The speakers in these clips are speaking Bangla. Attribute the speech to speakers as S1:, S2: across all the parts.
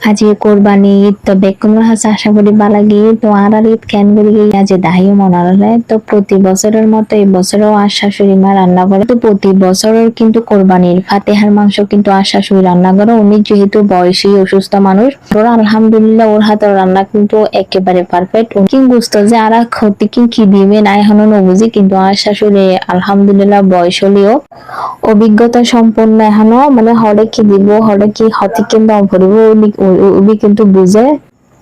S1: আজি কোরবানি ঈদ তো বেকুমর হাসা আশা করি বালাগি তো আর ঈদ কেন করি আজ দাহিও মনারলে তো প্রতি বছরের মতো এই বছরও আর শাশুড়ি মা রান্না করে তো প্রতি বছরের কিন্তু কোরবানির ফাতেহার মাংস কিন্তু আর শাশুড়ি রান্না করে উনি যেহেতু বয়সী অসুস্থ মানুষ ওরা আলহামদুলিল্লাহ ওর হাতের রান্না কিন্তু একেবারে পারফেক্ট উনি বুঝতো যে আর ক্ষতি কি দিবে না এখনো নবুঝি কিন্তু আর শাশুড়ি আলহামদুলিল্লাহ বয়স হলেও অভিজ্ঞতা সম্পন্ন এখনো মানে হলে কি দিব হলে কি হতে কিন্তু অভরিব উনি কিন্তু বুঝে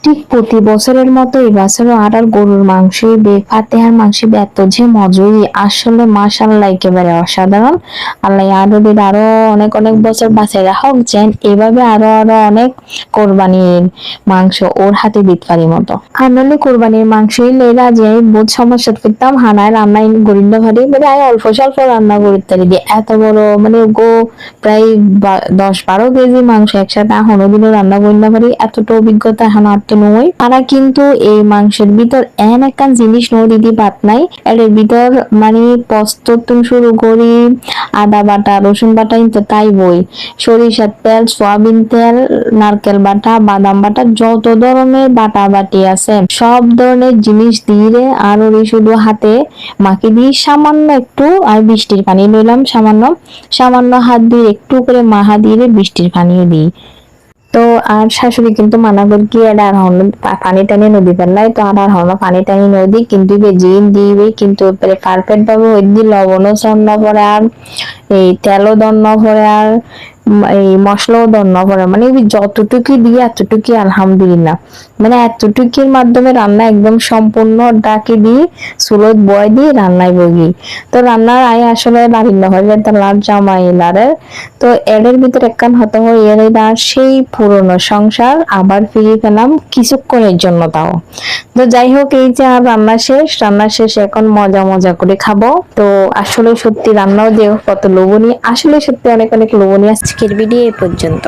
S1: ঠিক প্রতি বছরের মতো এই বছরও আর গরুর মাংস ফাতেহার মাংস এত যে মজুরি আসলে মাশাআল্লাহ একেবারে অসাধারণ। আল্লাহ আরো অনেক অনেক বছর বাঁচাই রাখুক যেন এভাবে আরো আরো অনেক কোরবানির মাংস ওর হাতে দিতে পারি মতো আর নাহলে কোরবানির মাংস লেরা যে বহুত সমস্যা করতাম হানায় রান্না গরিন্দা ভারি মানে আয় অল্প স্বল্প রান্না করতে দিয়ে এত বড় মানে গো প্রায় 10-12 কেজি মাংস একসাথে এখনো দিনও রান্না করিন্দা পারি এতটা অভিজ্ঞতা এখন আর তো নয় তারা কিন্তু এই মাংসের ভিতর এন একটা জিনিস নয় দিদি বাত নাই এর ভিতর মানে পোস্ত তুমি শুরু করি আদা বাটা রসুন বাটা কিন্তু তাই বই সরিষার তেল সয়াবিন তেল নারকেল বাটা বাদাম বাটা যত ধরনের বাটা বাটি আছে সব ধরনের জিনিস দিয়ে আর ওই শুধু হাতে মাকে দিয়ে সামান্য একটু আর বৃষ্টির পানি নিলাম সামান্য সামান্য হাত দিয়ে একটু করে মাহা দিয়ে বৃষ্টির পানিও দিই তো আর শাশুড়ি কিন্তু মানা করি কি এটা আর হন পানি টানি নদী পেলাই তো আর হন পানি টানি নদী কিন্তু জিন দিবে কিন্তু পারফেক্ট ভাবে ওই দিয়ে লবণও চন্ন পরে আর এই তেলও দন্ন পরে আর এই মশলাও দন্ন পরে মানে যতটুকু দিয়ে এতটুকু আলহামদুলিল্লাহ মানে এতটুকুর মাধ্যমে রান্না একদম সম্পূর্ণ ডাকি দিয়ে চুলোত বয় দিয়ে রান্নায় বগি তো রান্নার আয় আসলে রান্না হয়ে যায় তার লাভ জামাই লারের তো এদের ভিতরে একখান হতে হয় এর সেই পুরনো সংসার আবার ফিরিয়ে পেলাম কিছুক্ষণের জন্য তাও তো যাই হোক এই যে আর রান্না শেষ এখন মজা মজা করে খাবো তো আসলে সত্যি রান্নাও যে কত লোভনীয় আসলে সত্যি অনেক অনেক লোভনীয় আজকের ভিডিও এই পর্যন্ত।